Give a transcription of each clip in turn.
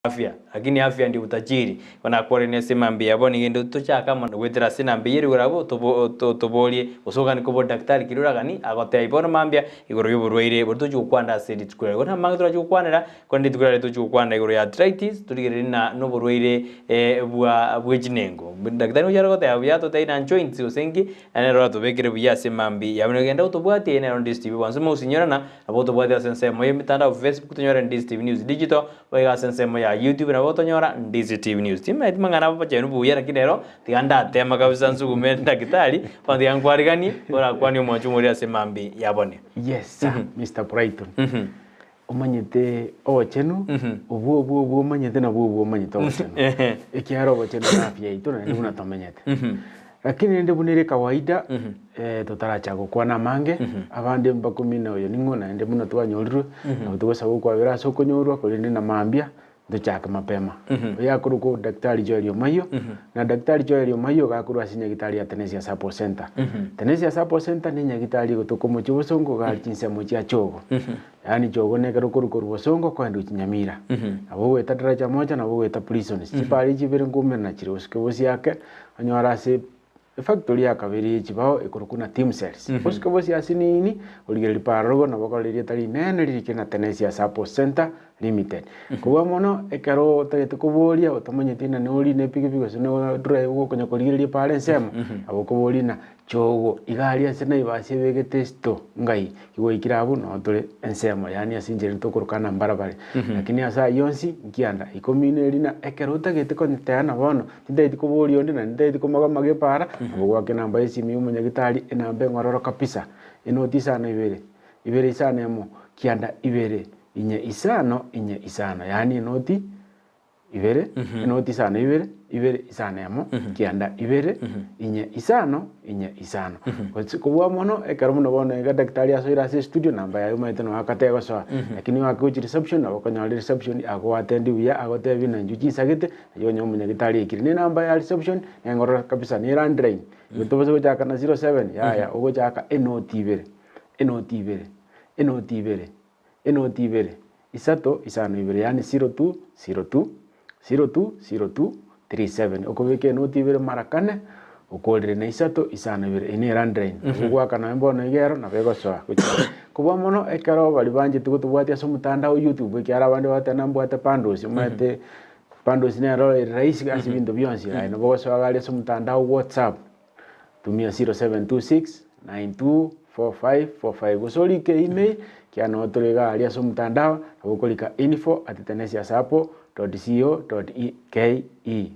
afya, lakini afya ndio utajiri. Wana kwa ni sema mbia boni ngendo tucha kama gwetera sina mbiyeri urabo tobolie usoga ni kubo daktari kirura gani agote ibona mambia igoro yuburweire butuju kwanda sedi tukura gona mangdura ju kwanera kondi tukura tuju kwanda igoro ya arthritis tuligere na no burweire bwejinengo daktari ujara gote abya to taina joints usengi ane ro to bekere buya sema mbi yabno genda utobwati ene on this TV wanzo mo usinyora abo tobwati asense moye mitanda Facebook tunyora this TV news digital wega asense moya YouTube na boto nyora Ndizi TV News. Tima mangana hapa chenu buya na kidero tiganda tema kabisa nsugume daktari pandi yangwarigani ora kwani umwachumuria semambi yabone. Yes, Mr. Brighton. Umanyite ochenu ubu umanyite na ubu umanyite ochenu. Ikiaro ochenu na afya itu na ndibuna tomenyete. Lakini ndibunire kawaida tutaracha gukwana mange abandi mbakumina oyo ningona ndibuna twanyolirwe na tugosaba kwa wira soko nyorwa kulinde na mambia duchaka mapema yakuru ko daktari Joel Mayo na daktari Joel Mayo gakuru asinya gitari ya Tenesia Support Center. Tenesia Support Center ni nyagitari gutoko mu kibosongo gakinse mu kya chogo yani chogo ne garukuru ko bosongo kwa ndu kinyamira abo weta daraja moja na abo weta prison sipari jibere ngume na chiroske bosi yake anyora se factory ya kabiri chibao ikurukuna team cells boske bosi asinini oligeri parogo na bokoleria tari nene lirikena Tenesia Support Center Limited. Kuba mono ekaro tagete kuboria otomanyete na uri ne piki sino drive go konya koligiri pale nsema abo kubori na chogo igari asena ibase bege testo ngai kigo ikirabu no tole ensema yani asinjeri to kurukana mbarabare lakini asa yonsi nkianda ikomine lina ekaro tagete konteana bono ndai kubori onde na ndai kumaga mage para abo gwake namba esimi umunyagitari enambe ngororo kapisa enoti sana ibere sana emo kianda ibere inye isano yani inoti ibere inoti sana ibere isano yamo kianda ibere inye isano kubwa mono ekaro muno bono ega daktari asoira se studio namba ya umaite no akatego so lakini wakuchi reception abo kanya reception ago attend wiya ago tebi na njuji sagete yo nyomu daktari ikiri namba ya reception ngoro kabisa ni randrain yutobo chaka na 07 ya ogo chaka enoti ibere isato isano ibere yani 0202 okobeke enoti ibere marakane ukolire na isato isano ibere ine randrain ugwa kana mbono igero na bego soa kuba mono ekaro bali banje tugutubwati aso mutandao YouTube kyara abandi batanambo atapandosi umate pandosi ne ro rais gasi bindo byonsi rai no boso agali aso mutandao WhatsApp tumia 0726924545 usoli ke email kiano tolega ali aso mutandao abukolika info@tenesiasapo.co.ke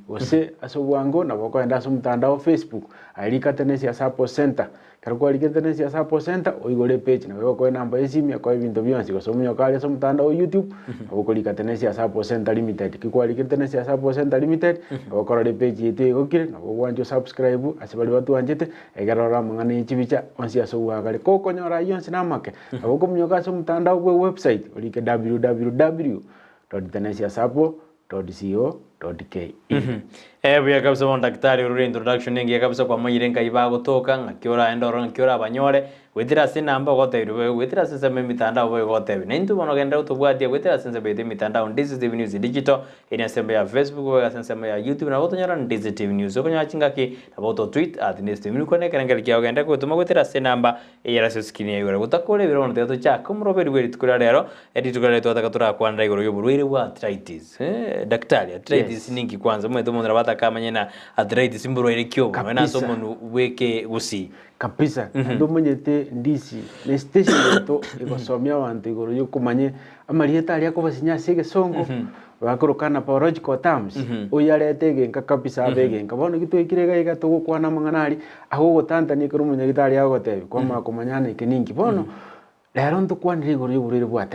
ose aso wango na boko enda aso mutandao Facebook alika Tenesia Support Center kariko alika Tenesia Support Center oigole page na boko namba esimi kwa bintu byonsi gosomyo kali aso mutandao YouTube abukolika Tenesia Support Center Limited kiko alika Tenesia Support Center Limited boko le page yetu igokire na boko wanjo subscribe asibali batu anjete egarora mangane ichibicha onsi aso wakale koko nyora yonsi namake aboko mnyoka aso mutandao we website olike www.tenesiasapo.co.ke buya kabisa mon daktari uri introduction ngi kabisa kwa mwirenga ibago toka ngakiora endoro ngakiora abanyore wetira sinamba goteirwe wetira sense mitandao we gotewe nintu bono genda utubwatia wetira sense bete mitandao Ndizi TV News digital ina sembe ya Facebook we sense ya YouTube na botonyora Ndizi TV News okonya chingaki na boto tweet @Ndizi TV kone kerengel kya genda kutuma wetira sinamba yera seskini yore utakole birono teto cha kumroberi we tukura rero tukura leto atakatura kwanda igoro yoburwire wa arthritis daktari arthritis ningi kwanza mweto mondra bata kama nyena arthritis mburwire kyo na somo weke gusi kabisa ndo mwenyete ndisi ne station yeto igosomya abantu igoro yo kumanye amarieta ali akobasinya sege songo bakorokana biological terms oyarete genka kabisa begenka bono gitwekirega igatugo kwana manganari aho gotanta ni kuru munyagitari aho gotebi kwa kumanyana ikiningi bono lero ndukwanire igoro yo burire bwa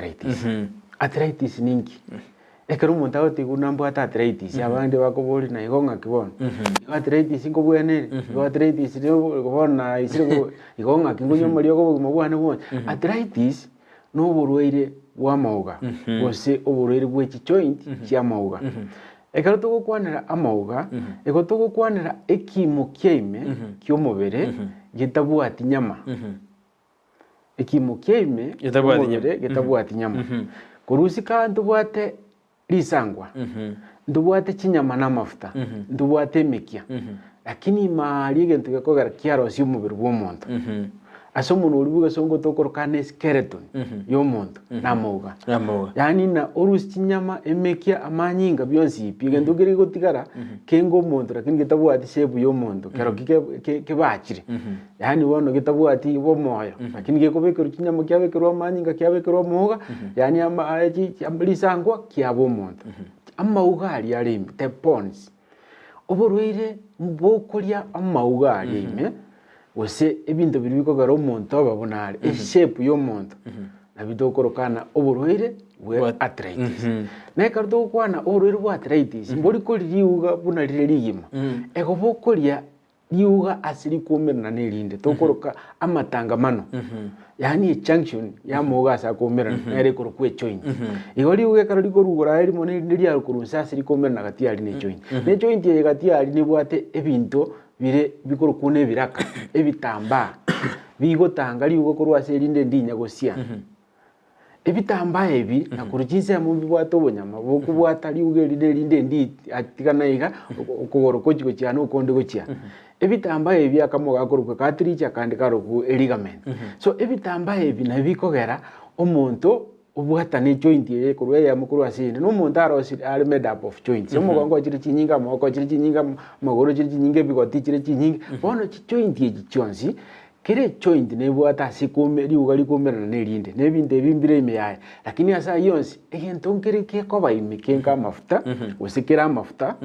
arthritis ningi ekero umuntu aho tigunambo arthritis abandi bakobori na igonga kibono arthritis ingobwene arthritis no gobona isiro igonga kingunyo muri ogo mubwane bwo arthritis no burwaire bwa mauga bose oburwaire bw'eki joint kya mauga ekero tugukwanira amauga ego tugukwanira ekimo kyeime kyomubere gitabwati nyama ekimo kyeime gitabwati nyama kurusi kantu bwate risangwa ndubwate chinyama na mafuta ndubwate mekia lakini mari egento gekogera kiarosia omubiri bwa omonto ase omonto ori bwa songo tokorokana skeleton y'omonto namauga yani na orusi chinyama emekia amanyinga byonsi ipi egento kere gotigara kengo omonto lakini getabwati shape y'omonto kero kebachire yani bono getabwati bomoyo lakini gekobekerwa chinyama kiabekerwa amanyinga kiabekerwa omoga yani risangwa kiaba omonto amauga ari arimi the bones oborwaire mbokoria amauga ari ime ose ebinto biri bikogera omonto babonare eshape y'omonto na bidokorokana oborwaire bwa arthritis na karto kwana oborwaire bwa arthritis mbori kori riuga buna rire rigima ego bokoria riuga asiri kumerana nerinde tokoroka amatangamano yani junction ya moga sa kumerana nere korokwe joint igori uge karori korugora eri mone ndiri arukurusa asiri kumerana gati ari ne joint ne joint ye gati ari ne bwate ebinto bire bikorokune biraka ebitamba bigotanga riugo korwa serinde ndinya gosia ebitamba ebi nakurujinse mu bibwato bonyama bokubwata riuge rinde ndi atikanaiga okugoro kochiko cyane ukonde gochia ebitamba ebi akamoga korukwe katricha kandi karoku ligament so ebitamba ebi nabikogera omonto obwata ne joint ye korwe ya mukuru asine no monto ari made up of joints omogongo chiri chinyinga moko chiri chinyinga magoro chiri chinyinga bigoti chiri chinyinga bono joint ye chionsi kere joint ne bwata sikume riuga likumerana nerinde nebinde bimbire imeyaye lakini asa yonsi egento nkere ke koba imikenga mafuta usikira mafuta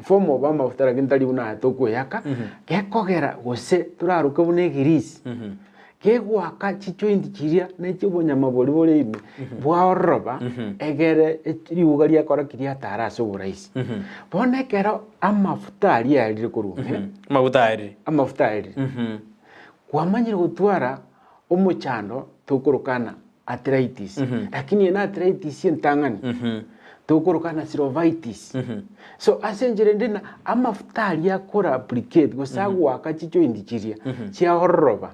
fomo ba mafuta lakini tali una tokoyaka ke kogera gose turaruka bune girisi ke gwaka chijoint chiria ne chibonya mabori bore ime bwaoroba egere riuga ria kora kiria taraso buraisi bone kero amafuta ari ari kurume amafuta ari kwamanyire gutwara omuchando tokorokana arthritis lakini na arthritis yentangani tokorokana synovitis so asenjere ndina amafuta ari akora applicate gosagwa kachijoint chiria chiahoroba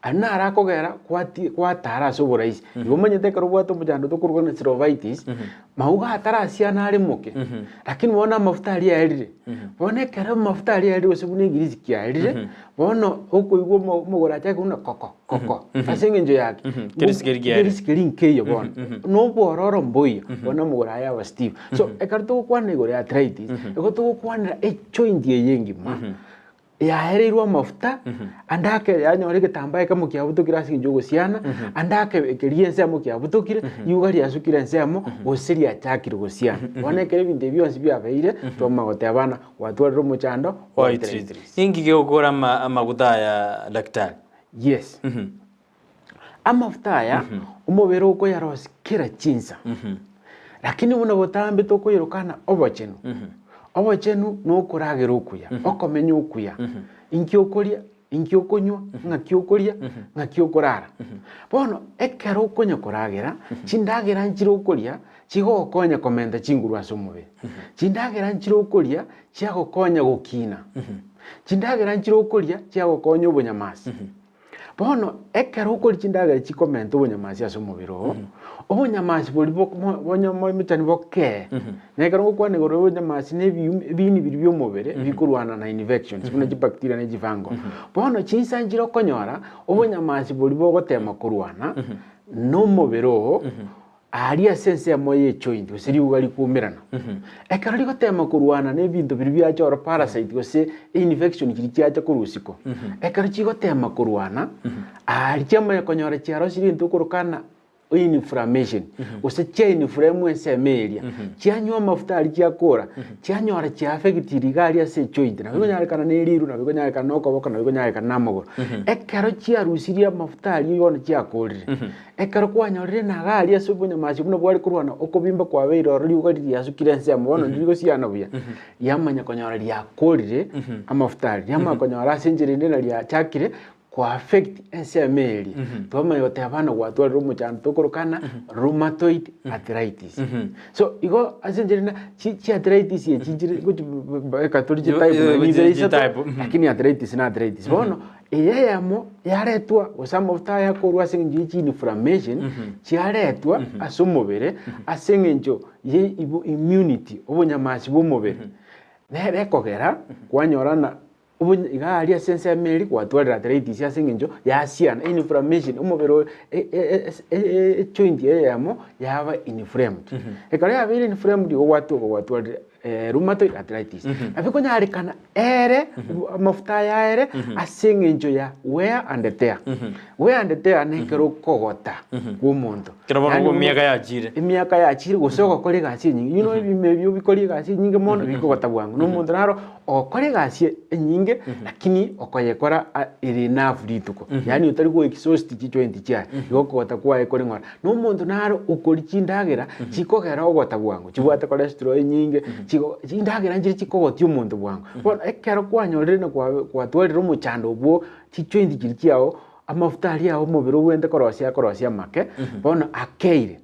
ana arakogera kwatara soburaisi ibomanyete karobwato mujando tokorokana synovitis mauga atarasia nari muke lakini wona amafuta ari arire bone kera amafuta ari arire osubune ngirizi kiarire bono okoigwo mugora chake una koko asengenjo yake kirisikeri nkeyo bono no bororo mboya bona mugora ya wa Steve so ekarto kwana igore arthritis egoto kwana joint yengima yahereirwa mafuta andake yanyore getambaye kamukia butukira sinjogo siana andake ekeriense amukia butukire yugari asukira nsemo osiria chakire gosiana bone kere binde byonsi byabeire toma gote abana watwara muchando wa arthritis ingi geokora amaguta ya daktari yes amafuta ya umubere uko yarosi kira chinsa lakini una botambe toko yirokana obachenu obachenu no kuragera okuya okomenya okuya inkiokoria inkiokonywa ngakiokoria ngakiokorara bono ekero okonya kuragera chindagera nchiro okoria chigokonya komenda chingurwa somube chindagera nchiro okoria chiagokonya gokina chindagera nchiro okoria chiagokonya obunyamasi bono ekero okori chindagera chikomenta obunyamasi asomubiro obunyamasi bori bonya mitani boke nekero okwane goro obunyamasi nebini biri byomubere bikurwana na infections kuna bacteria ne jivango bono chinsanjiro konyora obunyamasi bori bogotema kurwana no mubiro ari asense amoye joint osiri ugali kumerana ekero ligotema kurwana nebintu biri byachora parasite gose infection kiri kyacha kurusiko ekero chigotema kurwana ari chama konyora chiaro siri ntukurukana inflammation ose chain inflammation emeria chianywa mafuta ari chiakora chianyora chia affect rigari ase joint na bigonyarikana neriru na bigonyarikana nokoboko na bigonyarikana namogoro ekero chiarusiria mafuta ari yona chiakorire ekero kwanyorire na gari ase obunyamasi buno bwari kurwana okobimba kwa beiro riuga riasukire nsemo bono ndirigo siana buya yamanya konyora riakorire amafuta ari yamanya konyora asenjere ndena riachakire kwa affect ensemeli toma yote abana gwatwara rumuchano tokorokana rheumatoid arthritis so igo asenjerina chi arthritis ye chinjire guti katori type lakini arthritis na arthritis bono eyemo yaretwa osamafuta yakorwa asengencho chi inflammation chiaretwa asomobere asengencho ye immunity obunyamasi bw'omobere nere kogera kwanyorana igaria sense meri kwatwara arthritis asengencho yasiana inflammation omobere joint eyemo yaba inflamed ekare yabire inflamed gwatwara rheumatoid arthritis abiko nyarikana ere amafuta ya ere asengencho ya wear and tear nekero kogota k'omonto kirabona miaka yachire gusoko kore gasi nyingi bimebyo bikori gasi nyingi mono bikogota bwangu n'omonto naro okore gasi nyingi lakini okoyekora iri nafu rituko yani utari go exhaust joint chia yokogota kwa ekore ngora n'omonto naro ukori chindagera chikogera ogota bwangu chibwate cholesterol nyingi chindagera njiri chikogoti omonto bwangu bona ekero kwanyorere na kwatwarira omochando bwo chijoint chiri chiao amafuta ali ao mobere wende korosia make bona akeire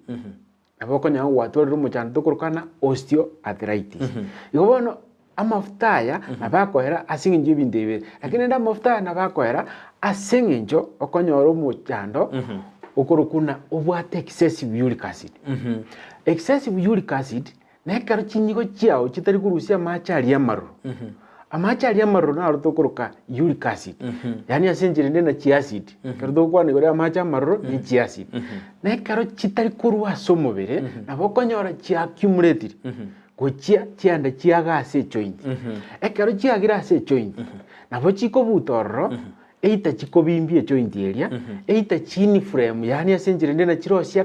aboko nyawo gwatwarira omochando tokorokana osteoarthritis igo bono amafuta aya nabakoera asingencho ebinto ebere lakini nda amafuta aya nabakoera asengencho okonyora omochando okorokuna obwate excessive uric acid excessive uric acid nekero chinyigo chiao chitari kurusia amachari amaruro amachari amaruro naro tokoroka uric acid yani asenjere na chiacid kero tokwana igore amacha amaruro ni chiacid nekero chitari kurwa somobere nabo konyora chiaccumulated gochia chianda chiagase joint ekero chiagira ase joint nabo chikobutororo eita chikobimbie joint area eita chini frame yani asenjere na chirosia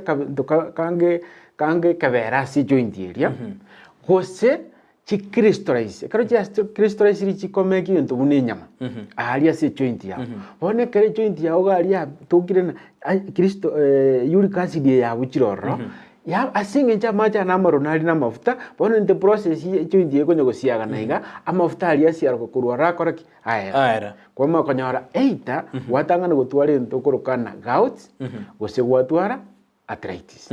kange kabera ase joint area gose chicrystallize ekero chicrystallize ri chikomeki into bune nyama ali ase joint yao bone kere joint yao gari tokire na uric acid ya buchiroro ya asingencha macha na maronali na mafuta bone in the process joint yego nyogosiaga naiga amafuta ali asiara kokurwara koraki aya kwa makonyora eita watangana gotwara into korokana gout gose gwatwara arthritis.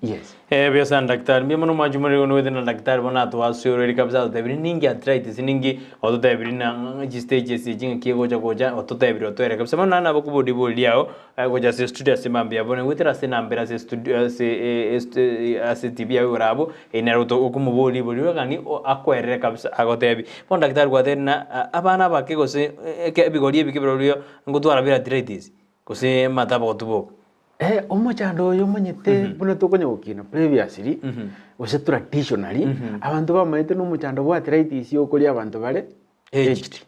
Yes. Biasa daktari, mimi mano majumuri gono na daktari bona to asuri kabisa tabiri ningi arthritis ningi oto tabiri na stages jinga kiego koja oto tabiri oto era kabisa mana na boku body body yao goja se studio se mambia bona witera se nambera se studio se tv ya urabo enero to okumu body body kani akwere kabisa agotebi bona daktari kwa tena abana bake gose ke bigori bikibiro ngotwara bira arthritis gose mata botubo omochando oyo manyete buna tokonyokina previously ose traditionally abantu bamaite n'omochando bwa arthritis okori abantu bare aged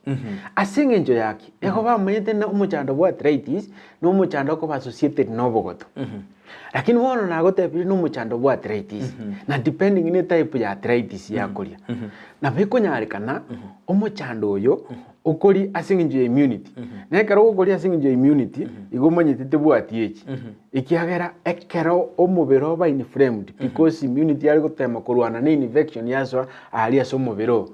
asengencho yaki ego bamaite n'omochando bwa arthritis n'omochando ko associated n'obogoto lakini bono nagotebire n'omochando bwa arthritis na depending ne type ya arthritis yakoria na bikonyarikana omochando oyo okori asengencho immunity nekero okori asengencho immunity igomanyete tebwati eki ikiagera ekero omobere oba inflamed because immunity yari gotema korwana na infection yaso ali aso omobere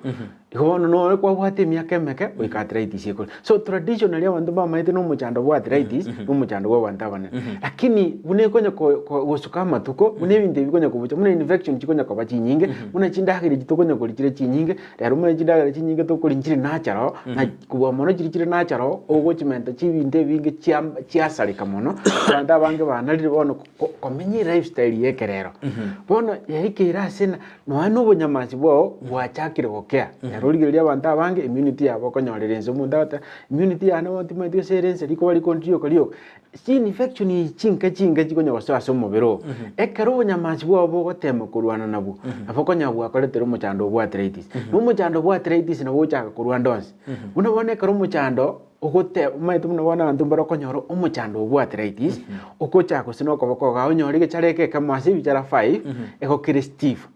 igono no kwa bwate miaka emeke oika arthritis ekori so traditionally abantu bamaite n'omochando bwa arthritis n'omochando bwa bantu abane lakini bune konya gosuka amatuko bune ebintu ebikonya kobucha bune infection chikonya koba chinyinge bune chindagire chitokonya korichire chinyinge rero bune chindagire chinyinge tokorinchire nacharo na kuba mono chirichire nacharo ogochimenta chibintu ebinge chiasarika mono bantu abange banarire bono komenye lifestyle yekerero bono yaikira asena no ano obonyamasi bwao bwachakire gokea rero rigeria abantu abange immunity yabo konyorerense omonto ata immunity yana wantu maitio serense riko bari kontrio kariyo si infection chinka chikonya gosoa omobere ekero obonyamasi bwao bogotema korwana nabo abokonya bwakoretera omochando bwa arthritis n'omochando bwa arthritis nabo ochaka korwa ndonse buna bone ekero omochando ogote maite muna wana bantu barokonyoro omochando bwa arthritis okochako sino koboko ga onyori gechareke kamasi bichara 5 egokire stiff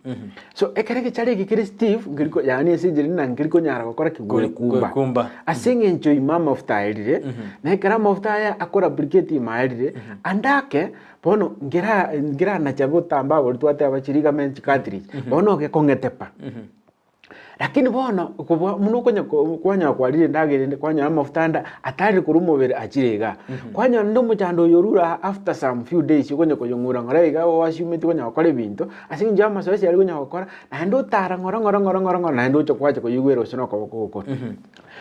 so ekere gechareke kire stiff ngiriko yani esinjiri na ngiriko nyara gokora kigore kumba asengencho imama of tairire na ekara mafuta ya akora brigade imairire andake bono ngira na chabo tamba bortwate abachiriga men cartridge bono ge kongetepa lakini bono kubwa muno kwanya kwarire ndagere kwanya amafutanda atari kurumubere achirega kwanya ndo muchando yorura after some few days yokonya koyongura ngorega washimeti kwanya okore bintu asingi jama soesi yali kwanya okora na ndo tara ngora na ndo chokwache koyugwero sino ko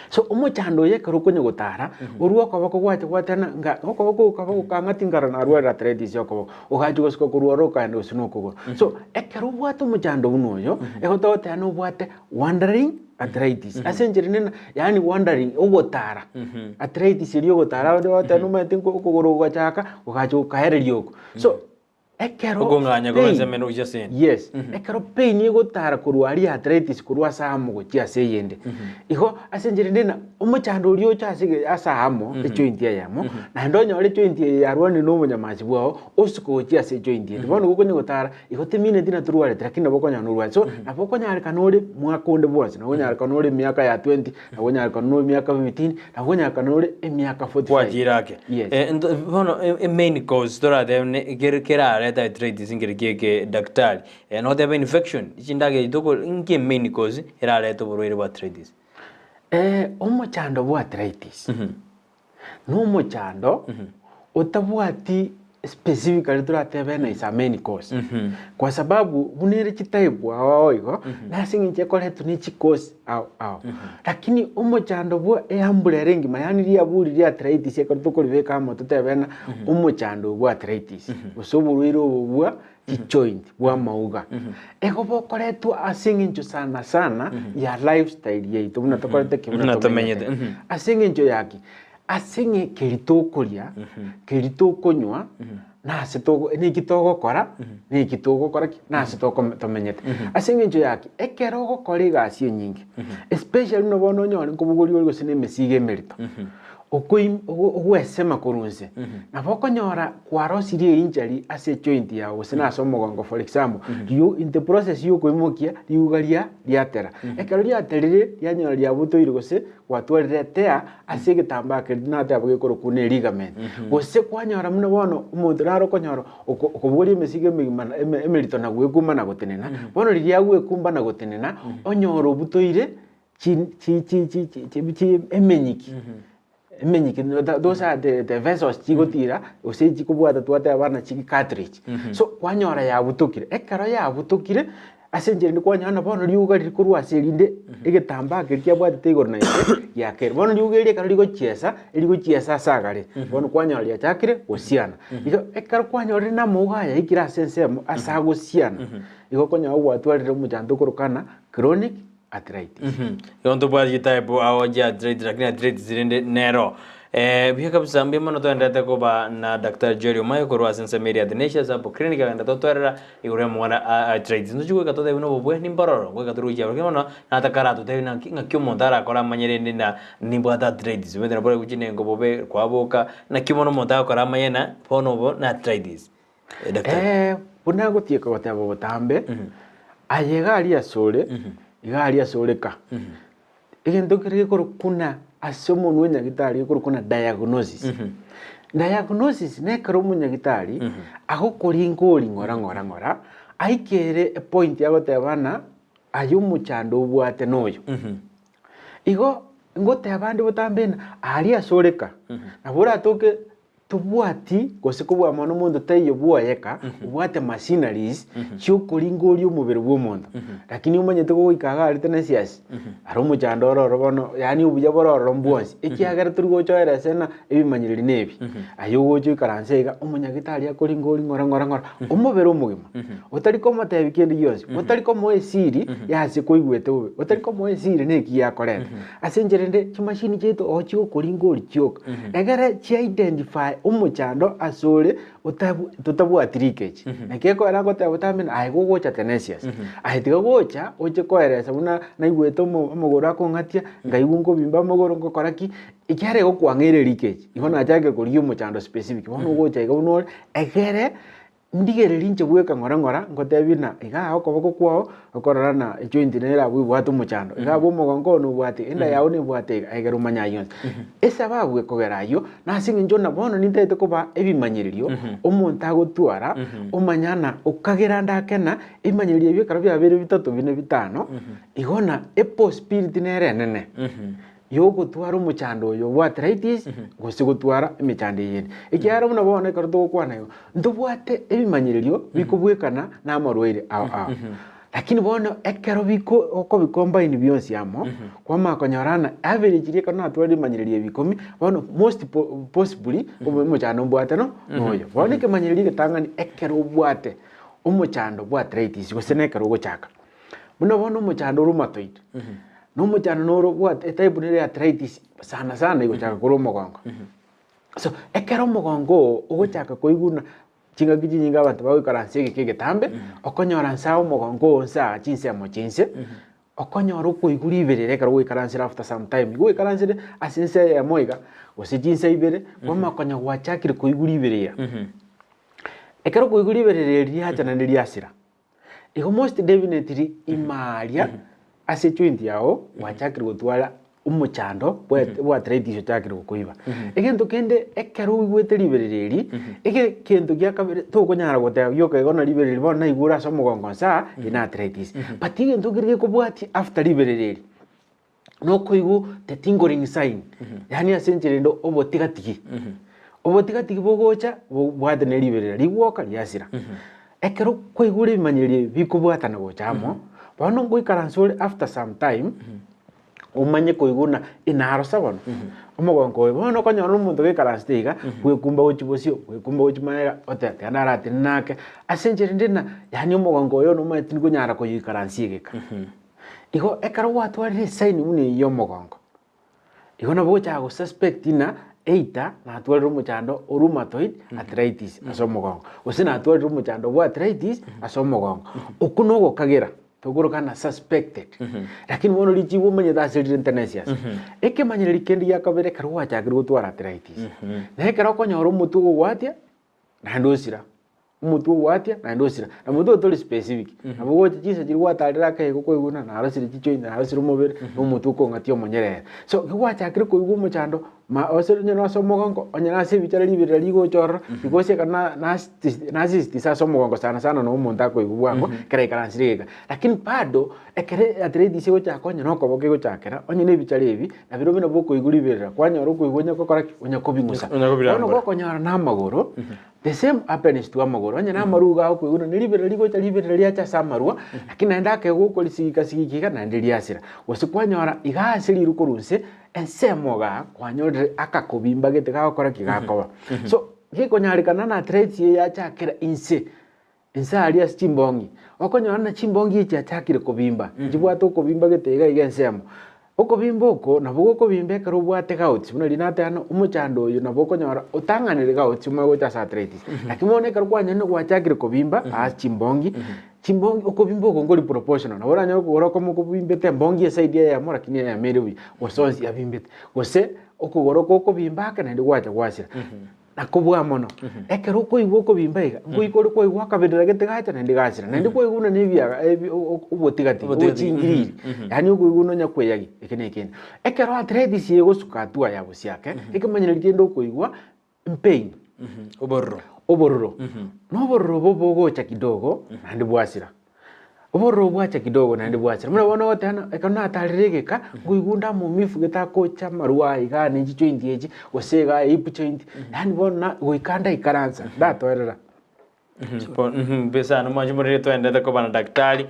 so umuchando yekero kwanya gutara uruwa ko kwache kwatana nga ko kangati ngara na ruwa arthritis yoko ugaje gosko kuruoroka ndo sino ko so ekero bwato muchando unoyo ekotote ano bwate wandering arthritis asenjirina yani wandering ogotara arthritis iri ogotara wote no mete kuguru gwachaka ugaje ukahererioko so ekero ogonganya gorenze meno ujasene yes ekero pain igotara kurwari arthritis kurwa samu gochia seyende iho asenjirina umuchando uri ochasige asahamo joint yamo na ndonyo ori joint yarwani no munyamaji bwao osuko gochia se joint yende bono gukonye gotara iho temine dina turware lakini nabokonya nurwa so nabokonya ari kanore mwakonde bwose nabonya ari kanore miaka ya 20 nabonya ari kanore miaka 15 nabonya ari kanore miaka 45 kwa jirake bono main cause tora de gerkera arthritis ingirike daktari no the infection chindage itoko inge main cause era leto burwere bwa arthritis omuchando bwa arthritis no muchando otabwati specifically turatebena is a main cause kwa sababu bunere chitaibwa oigo nasinginje koletu ni chikosi au lakini umuchando bwa eambulering mayani ria buri ria arthritis ekotukolibeka mo tutebena umuchando bwa arthritis usoburwiro bwa joint bwa mauga ego bokoletu asinginjo sana ya lifestyle yetu buna tokolete kimuna tumenyete asinginjo yaki asinge keritokoria keritokonywa na setoko ni kitogokora ni kitogokora na setoko tomenyete asinge njo yaki ekero gokora gasio nyingi especially no bono nyone kubuguri uri gusine mesige merito ogwesema kurunze na bokonyora kwarosirie injury ase joint ya usina somogongo for example you in the process you koimokia liugaria liatera ekero liaterire yanyora liabutoire gose watwarire tea ase gitamba kedina ate abugekoro kune ligament gose kwanyora muno bono umuntu raro konyora okuburi mesige migimana emerito na gwekuma na gotenena bono liria gwekumba na gotenena onyoro butoire chi emenyiki menyiki those are the vessels chigotira useji kubwata twate abana chiki cartridge so kwanyora ya butukire ekero ya butukire asenjere ni kwanyana bono liuga likurwa serinde igitamba kirya bwate tegorna ya kero bono liuga ile karo ligochiesa sagare bono kwanyora ya chakire gosiana igo ekero kwanyora na muga ya ikira sensemo asagosiana igo kwanya gwatwarire mujanto kurukana chronic arthritis yonto bwa type aoja arthritis lakini arthritis zirende nero bia kabisa mbia mano tuendete kuba na Dr. Jerry Omayo kurwa sense media Denisha sapo clinic anda totwera igure mwana arthritis njugo katote bino bobwe ni mbororo ngo katuruja porque mano na takara tote na kinga kyomo ndara kora manyerende na nimbo arthritis wende bore kuchine ngo bobe kwaboka na kimono monta kora manyena pono bo na arthritis puna gotieka gotabo botambe ayega ali asore igari asoreka igento kirige kuna asomo nwenya gitari kuna diagnosis diagnosis ne karo munya gitari aho koringori ngora aikere point ya gotebana ayo muchando bwate noyo igo ngote abandi botambena ari asoreka abura toke tubwati gose kubwa mono mundo tayo bwayeka ubwate machineries cyo kuringori umubiri bw'umuntu lakini umanyete ko ikaga ari tenesias ari umuchandoro robono yani ubuya bororo mbwonsi ikiagara turgo choera sena ebimanyiriri nebi ayo gocho ikaransega umunyagitari akoringori ngora umubiri umugima utari ko matebi kindi yose utari ko moesiri yase koigwete ube utari ko moesiri neki yakoreta asenjerende kimashini cheto ocho kuringori chyoka egere chi identify umuchando asore tutabwati leakage nakeko aragote butamina aigo gocha tenesias ahitiga gocha oche koeresa buna naigweto amagoro akongatia ngaigungo bimba amagoro ngokoraki ikyare go kwangere leakage ihona chake kuri umuchando specific bono gocha igo no egere ndigereri nche gweka ngora ngotebina iga okoboko kwao okorora na joint nera bwibwatu muchando iga bo mogongo no bwate enda yawo ne bwate egero manyayo esa babwe kogerayo nasinga njona bono nintete kuba ebimanyiririo omuntu agotwara omanyana okagera ndakena imanyiririo bikaro bya 2 3 4 5 igona epo spirit nere nene yo gutwara umuchando oyo bwa arthritis gose gutwara imichando yene ikyara buna bona karuto kwana yo ndubwate ebimanyiririo bikubwekana na amarwaire aho lakini bona ekero biko oko bicombine byonsi amo kwa makonyorana average rie kana atwara imanyiririo bikomi bona most possibly umuchando mbwate no noyo bona ikimanyiririo gitangani ekero bwate umuchando bwa arthritis gose nekero gochaka buna bona umuchando rheumatoid no muchano noro what type ni arthritis sana igochaka kuri umugongo so ekero umugongo ugochaka koiguna chinga kijinyinga abantu bawe karanse getambe okonyora nsawo umugongo nsa chinse mo chinse okonyora ukoigura ibere karo wikaranse after some time wikaranse asense ya moiga osichinse ibere wama konya gwachakire koigura ibere ya ekero koigura ibere riacha na riasira iko most definitely imaria ase joint yao wachakire gutwara umuchando bwa arthritis chakire gukuiba egento kende ekero wigwete libereri ege kento gya kabere to konyara gote yoka igona libereri bona igura so mugongo sa ina arthritis but egento kirige kubwati after libereri no koigu the tingling sign yani asenjere ndo obotigatigi bogocha bwate ne libereri rigwoka ryasira ekero koigure imanyiri bikubwata na gochamo bono ngoikaransole after some time umanye koiguna inaro sabono umugongo we bono konyora umuntu gikaranstiga gwekumba uchibosio gwekumba uchimaega otete anarati nake asenjere ndina yani umugongo yo no mati ngunyara koyikaransigeka igo ekaro watwari sign muni yo mugongo igo na bocha go suspect ina eita na atwari umuchando rheumatoid arthritis asomugongo usina atwari umuchando bwa arthritis asomugongo okunogo kagera tugurukana suspected lakini wono lichibu manye dasiri tenacious eke manye likendi yakabere karwa chakiri gutwara arthritis na kero konyora umutu gwatia na ndosira umutu gwatia na ndosira na mutu toli specific na bwo chisa chiri gwatarira ke ko iguna na arasiri chicho na arasiri mubere umutu ko ngatio monyere so gwa chakiri ko igu muchando ma osiri nyono somogongo onyana se bichara libere ligo chorra bigose kana na sisa somogongo sana no umuntu ako igwango kare karansirika lakini bado ekere arthritis go chakonya no koboke go chakera onyene bichara ebi na biro bino boko igulibera kwanyoro ko igonya ko kora onya kobingusa ono go konyara na magoro the same happens to amagoro onyana maruga ko iguna libere ligo cha libere liacha samarua lakini naenda ke go ko lisikika na ndiliasira wasikwanyora igasiri rukurunse ensemoga kwanyore akakobimba gete gakora kigakoba so gikonyarikana na arthritis ya chakira inse ali chimbongi okonyora na chimbongi cha chakire kobimba njibwato kobimba gete igensemo okobimba oko nabo okobimba karo bwate gauti buna linate ano umuchando uyu nabo okonyora utanganire gauti mwe gocha arthritis lakini one karo kwanyene gwa chakire kobimba chimbongi okobimba oko ngoli proportional na ora nyoko ora komo kobimbete mbongi esaidia ya mora kinya ya merewi wasonzi ya bimbete gose okogoro kokobimba kana ndi gwacha gwasira nakobwa mono ekero ko igwo kobimba iga ngoikoro ko igwa kabedera gete gacha na ndi gasira na ndi ko iguna nebya ubotigati uchingiriri yani uko iguna nyakweyagi ekene ekero arthritis yego sukatua ya busiake ekemanyira likendo ko igwa pain obororo no bororo bogocha kidogo na ndi bwasira obororo bwacha kidogo na ndi bwasira muna bona wote hana ekana ataririgeka nguigunda mu mifu getakocha marua iga ni joint eji osega hip joint yani bona goikanda ikaransa ndatwerera besa no majumuri twende ko bana daktari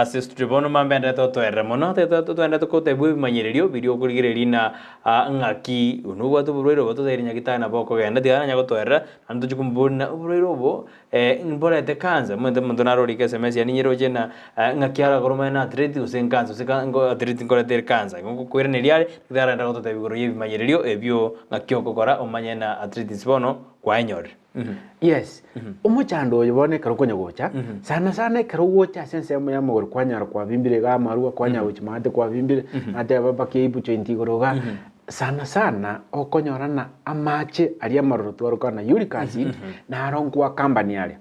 sister bono mambe ndeta twere mono twende ko tebu manyererio video kurigireri na ngaki unugwa tu burero boto terinya kitana boko genda diana nyago twere andu chukumbuna burero bo mbora te kanza muntu narori ke SMS ya ninyero jena ngaki ara goroma na arthritis usenkanza usekango arthritis ngora ter kanza ngo kwere neriale dara ndago to tebu goro yebi manyererio ebyo ngaki okokora omanyena arthritis bono kwa enyore yes umuchando yobone karo konyagocha sana karo gocha sense ya magoro kwanyara kwa bimbire ga marua kwanya uchimate kwa bimbire ate baba ke ipu 20 goroga sana sana okonyorana amache aria maroro twarukana uric acid na arongwa company ale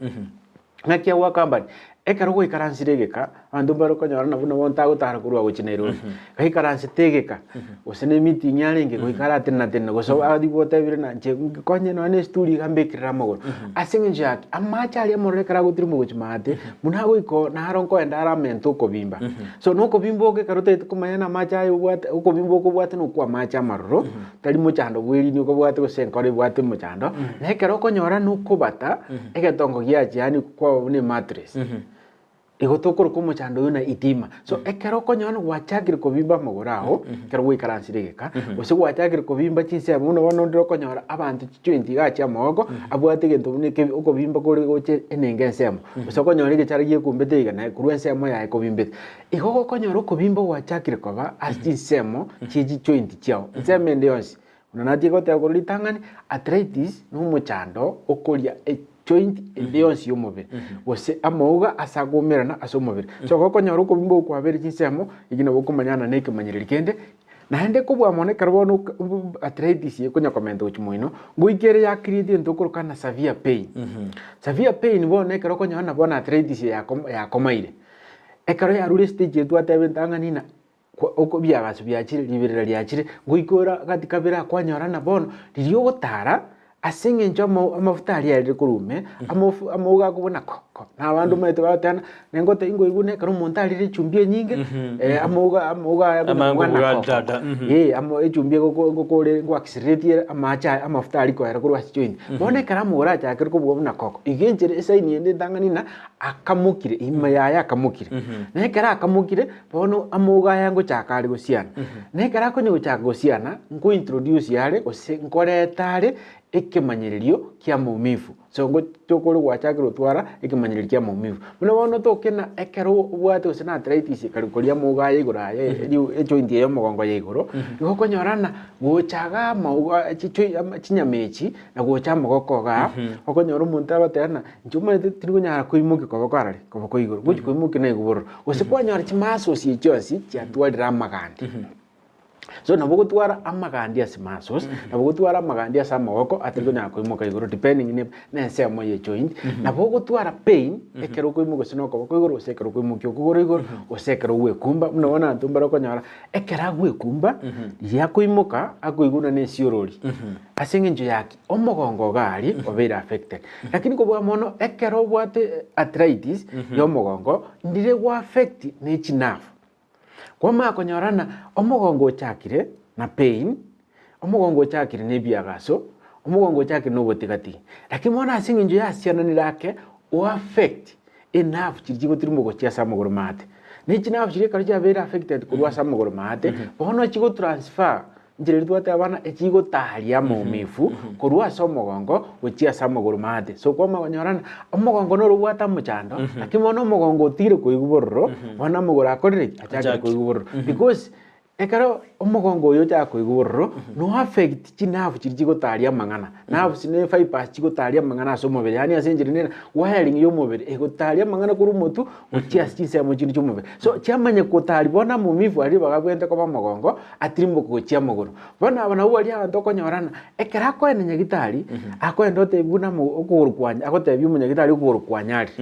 nakia wa company ekero goikaransire geka andu baro konyorana buna bonta gutara kurwa guchineiro gaikaransi tegeka usene meeting yarenge goikara tena tena goso adi gotebire na nche konye no ne story gambekira magoro asinge jaki amacha aria morore kara gutiri mu guchimate muna goiko na aronko endara mento kobimba so no kobimbo ke karote kumanya na macha ayo bwate ukobimbo ko bwate no kwa macha maroro tari mu chando bweri ni ko bwate gosenkore bwate mu chando na ekero konyora no kubata egetongo giachi yani kwa ne mattress igotokoro komo chando yuna itima so ekero konyona gwachagire kobimba magorao kero gwikaransire geka ose gwachagire kobimba chinse muno bono ndiro konyora abantu 20 gacha mogo abwate gento bunike ukobimba kore goche enenge nsemo ose konyora gecharagie kumbete igana kurwe nsemo ya kobimbete igogo konyora kobimba gwachagire koba achinsemo chiji 20 chao nseme ndionsi unanatie gote akorori tangani arthritis no mochando okoria joint endionsi yomubiri wose amauga asagumirana asomubiri so gokonyora ukobimba kwabere chinsemo igina bokumanyana neki manyiriri kende naende kubwa mone karbono arthritis yekonya komento chimoino nguikere ya create ntokorokana severe pain severe pain bone kero konyona bona arthritis ya komaire ekaro ya rule stage yetu atebentanga nina uko byagasu byachire libirira lyachire nguikora katika bira kwanyorana bono liriyo gotara asinge njomo amafuta ali ari kurume amuga kubona koko na abandu mete batana nengote ingo igune karo montali ri chumbie nyinge amuga amangwa dada amo echumbie gokore ngo accelerate amacha amafuta ali ko era kurwa joint bone karamu ora cha kero kubona koko igenjere esaini ende danganina akamukire ima yaya akamukire ne kara akamukire bono amuga yango chakari gosiana ne kara konyo chaka gosiana ngo introduce yale ose ngoretare ekemanyiririo kia maumivu so ngo tokoro gwachagiro twara ekemanyiririo kia maumivu muno bono tokena ekero bwate usena arthritis karikoria muga igura joint yo mogongo iguru gokonyorana gochaga mauga chinyamechi na gocha mogoko ga okonyora umuntu abatena njuma tirigonya kuimuki kobokarare koboko iguru guchi kuimuki na iguru usikwanyora chimaso si chosi chiatwarira magandi so nabogotwara amagandi asimasos nabogotwara amagandi asamogoko atrigonya koimoka iguru depending ne nsemo ye joint nabogotwara pain ekero koimoka sinoko boko iguru sekero koimoka iguru iguru osekero wekumba munabona ntumbara konyara ekera wekumba ya koimoka akoiguna ne siorori asinge njo yaki omogongo gali obera affected lakini ko bwa mono ekero bwate arthritis yo mogongo ndire gwa affect ne chinafu kwama konyorana omogongo chakire na pain omogongo chakire ne biagaso omogongo chakire no botigati lakini mona asinge njo yasiana nirake o affect enough chijigo tirimo gochia samogoro mate ne chinafu chire kalija very affected kurwa samogoro mate bono chigo transfer njire twate abana echigo taharia maumifu kurwa somogongo gochia samogoro mate so kwama konyorana omogongo no rubwata muchando lakini mona omogongo tire koiguborro bona mogora akorire achaka koiguborro because ekaro omogongo yo cha koiguborro no affect chinafu chirigo taharia mangana nafu sine fibers chigo taharia mangana so mobere yani asenjire ne wiring yo mobere ego taharia mangana kuru mutu gochia chisemo chiri chomobere so chamanye kotari bona mumifu ari bagabwente ko bamogongo atirimbo gochia mogoro bona abana uwali abanto konyorana ekera ko enenya gitari akoendote buna mu okuru kwanya akotebi umunya gitari okuru kwanyari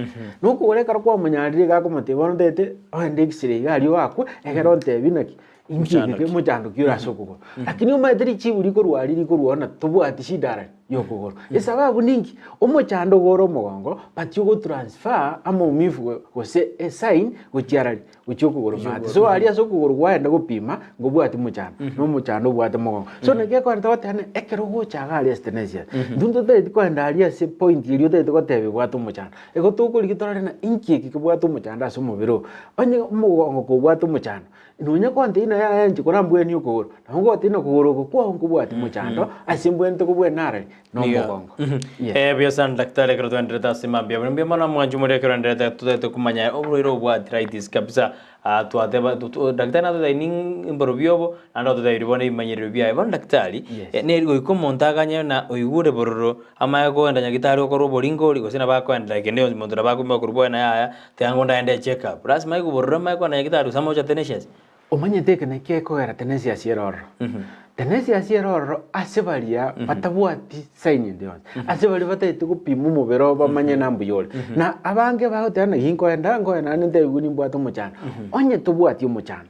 no kugore karo kwa munyari gakomote bono tete ende x-ray gari wakwe ekero tebi naki injike mujando kyura sokugoro lakini umaiteri chiburi ko rwari ko ruona tobwati shidara yokugoro esababu ningi omochando goro mogongo patyo transfer amaumivu gose sign gochiarari gochokugoro mate so ali asokugoro gwaenda gopima ngobwati mochando no mochando bwate mogongo so neke ko ntotene ekero gochaga ali astenesia ndundo tete ko ndali ase point iri tete ko tebe bwate mochando ego tokuri gitorare na inki ko bwate mochando aso mobiro onye mogongo ko bwate mochando nunya konte ina ya nje korambwe ni ukoro nango tino kugoro ko bwate mochando asimbwente ko bwenare no mogongo biosan daktari kero tuendelea sema bia mbia mana mwanjumure kero endelea tutete kumanya obroiro bwa arthritis kabisa tuateba daktari nato dai ning imborobiobo ando dai ribone imanyiro bia ebon daktari ne rigo ikomontaganya na oigure bororo amago enda nyagitari okoro boringo rigo sina bako enda kende mondura bako makurbo na ya tango nda ende check up ras maigo bororo maiko na nyagitari usamo cha teneshes omanyete kene kekogera tenesi asieroro tenesi asieroro asebaria batabwati saini ndion asebari bataite gupima umubiri bamanye nambu yole na abange bagotana hinkoenda ngoena ninde guni mbwato muchana onye tubwati umuchana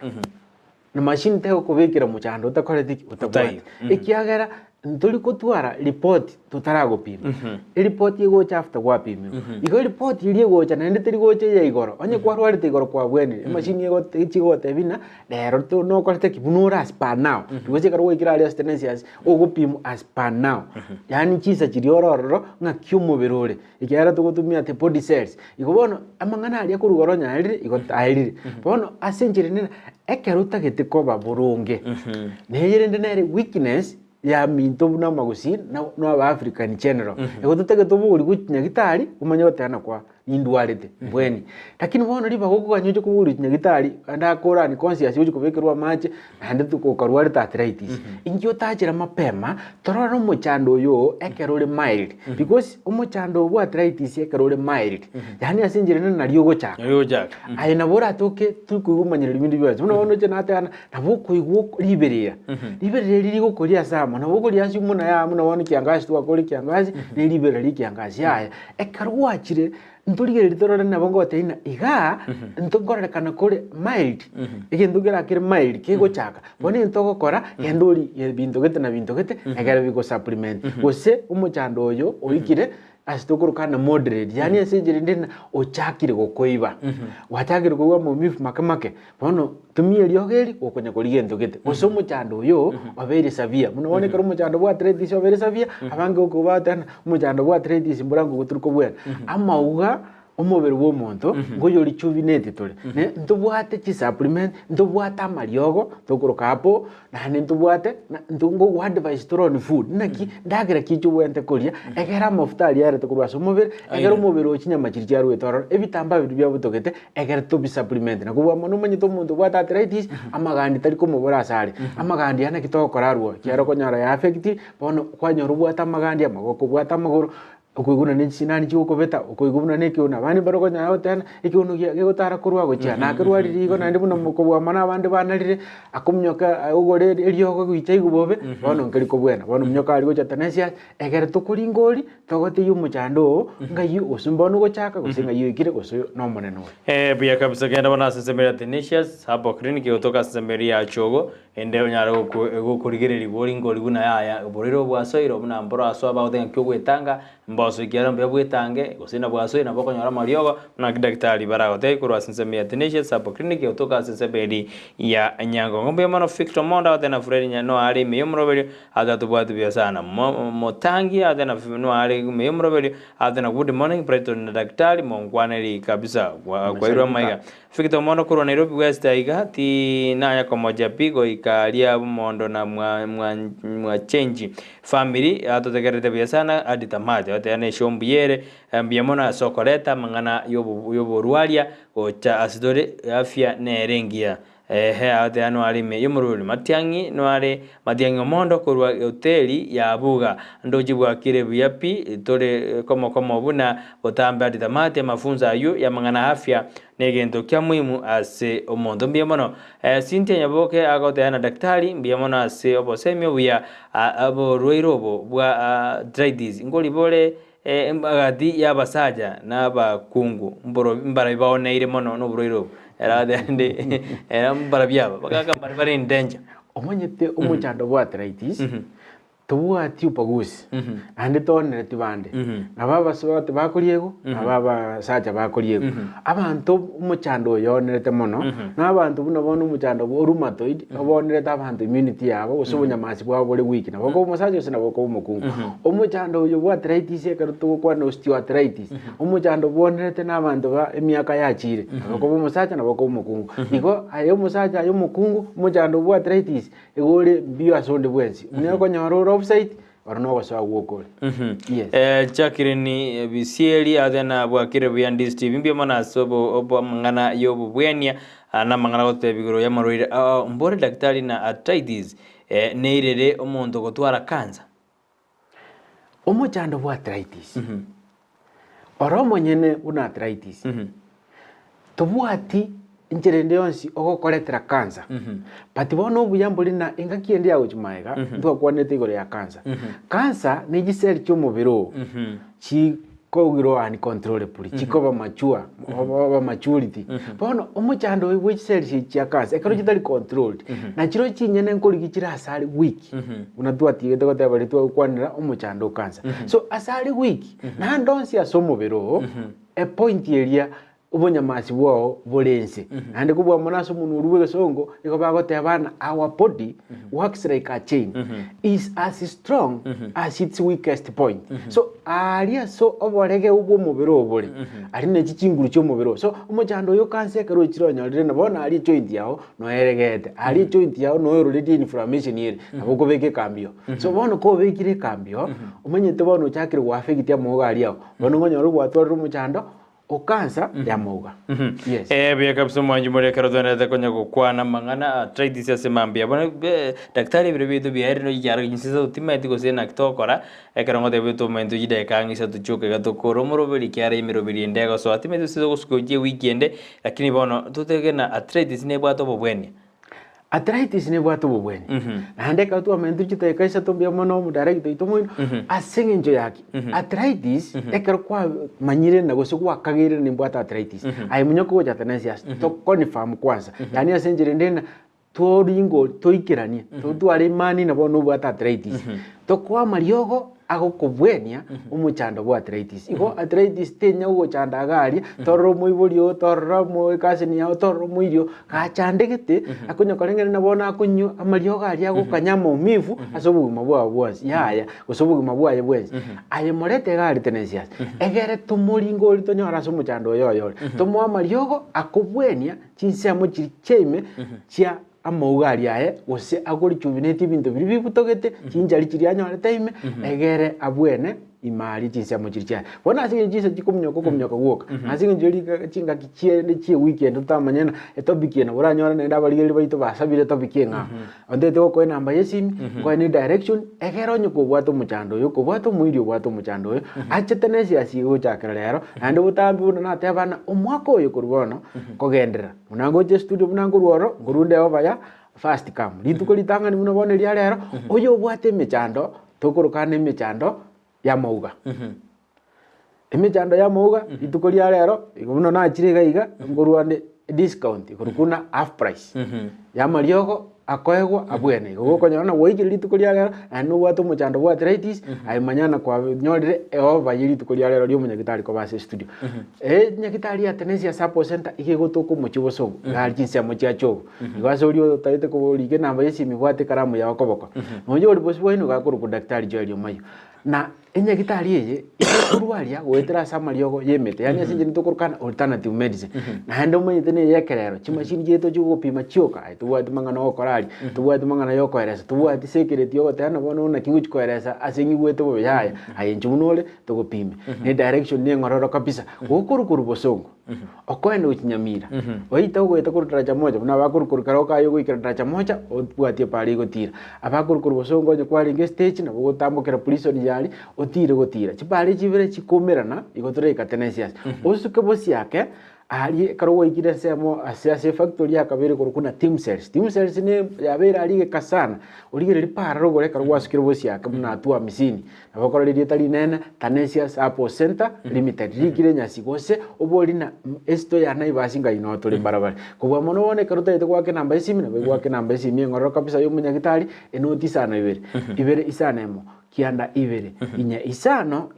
na machine teko kubikira muchana utakorete utabwati ikiagera ntuli kutwara report tutaragopima report yigo chafta gwapima igo report iri gocha na nditiri gocha ya igoro onye kwarwarite igoro kwa bweni machine yigo tichigote bina lero to no korete kibunura as per now tugoche karwo ikira ali astenesias ogopima as per now yani chisa chiriororo nga kyumubirore ikiara tugotumia te body cells igo bono amangana ali kurugoronya ali igo tairi bono asenjire nina ekeruta getikoba burunge neyire ndenere weakness ya minto na magusi no aba Africa in general ego tutege tuburi gukinya gitari umanye batana kwa indwarite bweni lakini bono riba goko kanyoje kuburi kinya gitari anda kora ni conscious yo kubekirwa mache ande tukokarwari arthritis ingyo tajira mapema tororo muchando yo ekerore mild because umuchando wa arthritis ekerore mild yani asinjire na riyo gocha ayi nabora toke tukugumanyira ibindi byose uno bono je natana nabuko igwo liberia riri gukoria sama nabuko ryasi muna ya muna wonu kiangazi twakori kiangazi ni libera likiangazi aya ekarwachire nturigerera itorora nabongo teina iga ntongorera kana kore mild igendugera kire mild kigo chaka bone ntogokora yanduri bintu gete na bintu gete egera bigo supplement gose umuchando oyo oikire asitokorukana moderate yani asenjire ndina ochakire gokoiba wachakire gowa mu mifu makamake bono tumie ryogeri okonya korigento gete gose umuchando oyo obere savia muno wone karo umuchando bwa arthritis obere savia abange okubatana umuchando bwa arthritis mburango guturuko bwena amauga umubiri w'omuntu ngo yori chuvinete tole ne ntubwate chi supplement ntubwata mariogo tokuruka hapo na ne ntubwate ndungo advice tron food naki ndagira kichu wente kuria egera mafuta ali yare tokurwa umubiri egera umubiri ochinyama chiri cyarwe toro ebitamba bidu bya butogete egera tobi supplement na kubwa mono manyito umuntu bwata arthritis amagandi tari ko mubura asari amagandi yana kitokorarwo cyaro konyara ya affect bono kwanyoro bwata amagandi amagoko bwata amagoro ukuguna ni sinani chuko beta ukuguna ne kiuna bani baroko nyawo tena ikiunu gigutara kurwa gocha na kirwa ririgo na ndibuno mukobwa mana abandi banarire akumnyoka ugore eriyo gwicha igubobe bono ngari ko bwena bono mnyoka ari gocha tanesia egere tukuringori togote yumuchando ngayi usumbono gochaka gusinga yikire goso no moneno buya kabisa kenda bona sesemera Tenesius hapo clinic yotoka sesemera chogo ende onyaro gukurigereri bori ngori guna ya borero bwasoiro buna mboro aso abauthenga kyogwetanga mboso ikiara mbya bwetange gusina bwasoiro naboko nyara mariogo na daktari baragote kurwa sesemera Tenesius hapo clinic yotoka sesemera ya nyango ngombe mano Victor Monda tena Fred nyano ari meyomroberi agatubwatu bya sana motangi atena no ari meyomroberi atena good morning Brighton na daktari mongwaneri kabisa kwa irwa maiga Victor Monda kurwa Nairobi West aiga ti naya komoja pigo ikalia mondo na mwa change family atotegerete bya sana aditamate atene shombiyere mbiyamona sokoleta mangana yobo rualia ocha asidore afya nerengia ate ano alime yomuruli matiangi no ale matiangi omondo kurwa hoteli ya buga ndoji bwa kire buyapi tole komo buna otamba ditamate mafunza ayu ya mangana afya negento kya muhimu ase omondo mbiyamono Cynthia Nyaboke agote ana daktari mbiyamono ase obosemyo buya abo roirobo bwa arthritis ngoli bole agadi yabasaja n'abakungu mbara ibaoneire mono no buroirobo era de era mbarabyaba bakaka bari in danger omanyete umuchando bwa arthritis tubwati upagusi ande tonere tibande nababa sote bakoriego nababa sacha bakoriego abantu umuchando yonerete mono nabantu buno bono umuchando bo rheumatoid obonerete abantu immunity yabo usubunya masi bwa bole weak nabako umusacha sina bako umukungu umuchando yo bwa arthritis ekaruto kwa osteoarthritis umuchando bonerete nabantu ba emyaka yachire nabako umusacha nabako umukungu iko ayo umusacha ayo umukungu umuchando bwa arthritis egore bio asonde bwensi unyako nyaro offside warno waswa wokole yes chakire ni bisieli adena bwakire buyandi Steve mbye mana sobo obo mangana yobo bwenia na mangana gote bigoro ya maroire mbore daktari na arthritis neirere omuntu gotwara kanza omochando bwa arthritis oromo nyene una arthritis tubwati incherende yonsi ogokoretera cancer but bono obuyambo lina engakiende ya uchimaega twakwanete igoro ya cancer cancer ni giseli kyo mubiro chi kogiro ani controllable chikoba machua oba maturity bono omuchando we cells chia cancer ekaro kitali controlled na chiro chinyene nkori gichira asali week unatwatigete gotebali twakwanira omuchando cancer so asali week na ndonsi asomubiro a point area ubonyamasi bwao bolense ande kubwa monaso munu ruwe songo iko bagotebana our body works like a chain is as strong as its weakest point so aria so oborege ubwo mubiro obore ari ne chinguru cyo mubiro so umuchando yo cancer kero chironyalire na bona ari joint yao no eregete ari joint yao no already inflammation ire aboko beke cambio so bono ko bekire cambio umenyete bono chakire wa affect ya mugali yao bono ngonyoro gwatwara umuchando o cancer ya mauga yes bia kabisa mwanji mure karodona da konya kukwana mangana arthritis ya semambia bona daktari birebido biari no yara ginsiza utima etiko sena kitokora ekarongo de beto mento jide kangisa tuchoke gatokoro morobeli kyara imirobeli ndego so atime tusizo kuskoje weekend lakini bono tutegena arthritis ne bwato bobweni arthritis ne bwato bobweni nande ka tu amentu chita kaisa tombia mono mu direct itomo asinge njo yaki arthritis ekero kwa manyire na goso kwa kagire ni bwata arthritis ai munyoko ja tenesias to confirm kwanza yani asenjire ndena toringo toikirania to ari mani na bono bwata arthritis to kwa mariogo agokobwenia umuchando bwa arthritis igo arthritis tenya ugo chanda gari torro muiburio torro mu kasini ya torro muirio ka chandegete akunya korengere na bona akunyu amario gari agokanyama umivu asobugima bwa bwasi yaya gosobugima bwa yebwesi aye morete gari tenesias egere tumuringo ritonyora so muchando yoyo tomo amariogo akobwenia chinse mo chime chia amaugali aye ose agori chubineti bintu biri butogete chinjari chirianyore time egere abwene imari chinse amujiricha bona asinge jisa chikumnyoko gwoka asinge jori chinga kichie ne chie weekend utamanyena etobiki na uranyora ne ndabaligeri baito basabire tobiki nga ondete ko namba yesimi ko ni direction egero nyoko bwato muchando yo ko bwato muirio bwato muchando yo achetenesi asigo chakera lero ande butambi buna natebana omwako yo kurubona kogendera unango je studio munango ruoro ngurunde obaya fast cam lituko litanga ni munabone lya lero oyo bwate mechando tokorokane mechando ya mauga emechando ya mauga lituko lya lero iguno na chiriga iga ngoruane discount ikurukuna half price ya mariogo akoegwa abwene gukonyana woigire lituko lya lero anu bwato muchando bwa arthritis ai manyana kwa nyorire ova lituko lya lero lyo munyagitari ko base studio nyagitari ya Tenesia Support Center igigotoko muchiboso gari kinse muchia chogo igwaso lyo taite ko lige namba yesimi bwate karamu ya okoboko nonyo uri bosibwo ino gakuru ku daktari joelio mayo na enyagitari eye ikurwaria gwetera samariogo yemete yani asinje nitokurukana alternative medicine na hande umanyite ne yekerero chimashini jeto chugupima chioka tuwati mangana okorari tuwati mangana yokoeresa tuwati secret yogotana bono na kiuchi koeresa asingi gweto boyaya ayenje munole tugupime ne direction ne ngororo kabisa gukurukuru bosongo okwenda uchinyamira oita ugweta kuri daraja moja na bakurukuru karoka yo gwikira daraja moja obwatie pali gotira abakurukuru bosongo je kwari nge stage na bugutambukira prison yali otire gotira chipali chibere chikumirana igotoreka Tenesias usuke bosi yake ali karowa ikire semo asiase factory yakabere kurukuna team cells ne yabera ali kasana uligere lipara rogore karowa sukire bosi yake muna atua misini abakora lili tali nene Tenesias Support Center Limited ligire nyasi gose oboli na esto ya naibasinga inotole barabara kubwa mono wone karota ite kwake namba isimi na kwake namba isimi ngoro kabisa yo munyagitari enoti sana ibere isana emo kianda ibere inya isano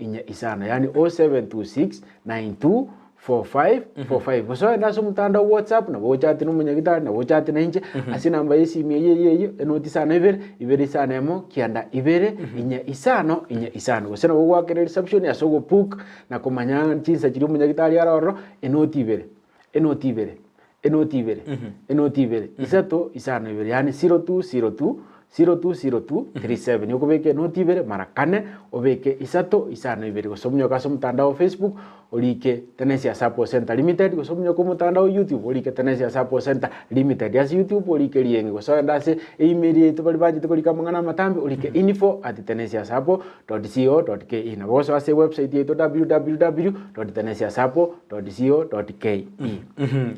yani 0726924545 so ndaso mutanda WhatsApp na bochati n'umunyagitari na bochati na inje asi namba yesimi yeyo enoti sana ibere sana emo kianda ibere inya isano gose na gwake reception ya sogo puk na komanya chinsa kiri umunyagitari aroro enoti ibere isato isano ibere yani 0202 yokubeke noti ibere mara kane obeke isato isano ibere gosomnyo kaso mutandao Facebook olike Tenesia Support Center Limited gusomnya ku mutandao YouTube olike Tenesia Support Center Limited yasi YouTube olike lienge gosoya ndase email yetu bali baje tukolika mangana matambi olike info@tenesiasupport.co.ke na boso ase website yetu www.tenesiasupport.co.ke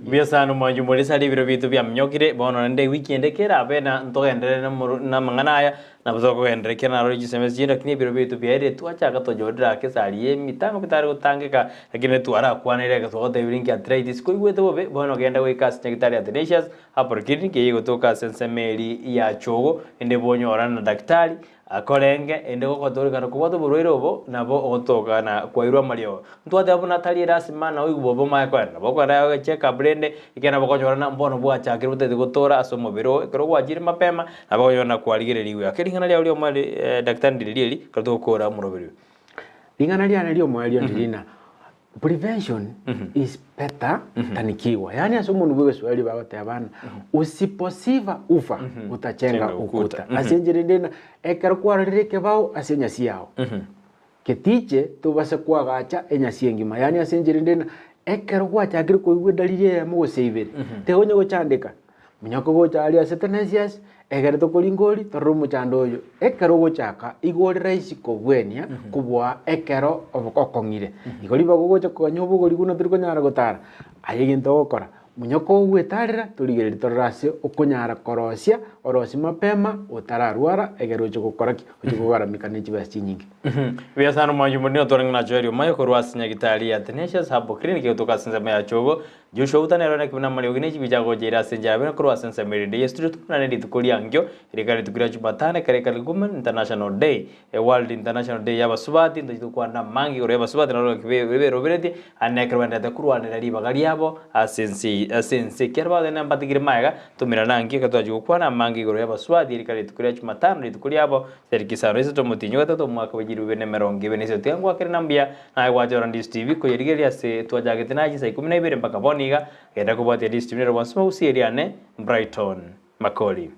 bia sana mwanju molisa libiro bitu bya mnyokire bono nde weekend kera bena ntogendere na mangana aya na buzoko gendere kera na roji semesjira kini biro bitu bya ire tuacha to jodra ke saliye mitango kitari gutangika lakini tuara kwanire ke togote birinki arthritis kuri gwete bobe bono genda wekas nyagitari Athanasius hapo clinic yego toka sensemeri ya chogo ende bonyora na daktari akorenge ende gokotorikana kuboto burwire obo nabo ogotoka na kwairwa mario ntwate abo natali rasima na uyu bobo makwenda bokora check up blende ikena bokonyorana mbono bwacha kirute gotora asomo biro kero gwajire mapema nabo yona kwarigereriwe akiringana lya ulio mali daktari ndilili katokora murobiri lingana lya nalio mwalio ndilina prevention is better than cure. Yani asomo nuwe swali bagote abana usiposiva ufa utachenga ukuta asenjere ndena ekarkwara rireke bao asenya siao ketiche tubase kwagacha enyasi engima yani asenjere ndena ekarwa chagire ko igwe dalili ya mu saveri tegonye go chandika munyako go chali Athanasius egere to kolingoli torumu chandoyo ekero go chaka igori raisi ko bwenia kubwa ekero obokokongire igori bagogocha ko nyobo gori guno turi konyara gotara ayeginto gokora munyako gwetarira turigere torase okunyara korosia orosi mapema utararwara egero cyo gukoraki ukigora mikaniki basi nyingi bia sana mwanju munio torengna jorio mayo korwasi nyagitari Athanasius hapo clinic kutoka senza ya chogo jusho utanero na kibuna mali ogine chibijago jera senja bena korwasi senza meride street na ndi tukolia ngyo irikari tukira chubatane kare Women International Day World International Day yabasubati ndo kwa na mangi ore yabasubati na robe robereti anekrwenda de kurwana riba gali yabo asensi kerba de namba tigire maiga tumira nangi katwaje kwa na mangi ore yabasubati irikari tukira chumatano ndi tukolia yabo serikisaro iso tomutinyo to mwaka wejiri bene merongi bene iso tengwa kire nambia na wajo ndi TV ko yerigeli ase twajagete naji sai 12 mpaka boniga kenda kubati ndi TV ne rwasoma usieriane Brighton Makoli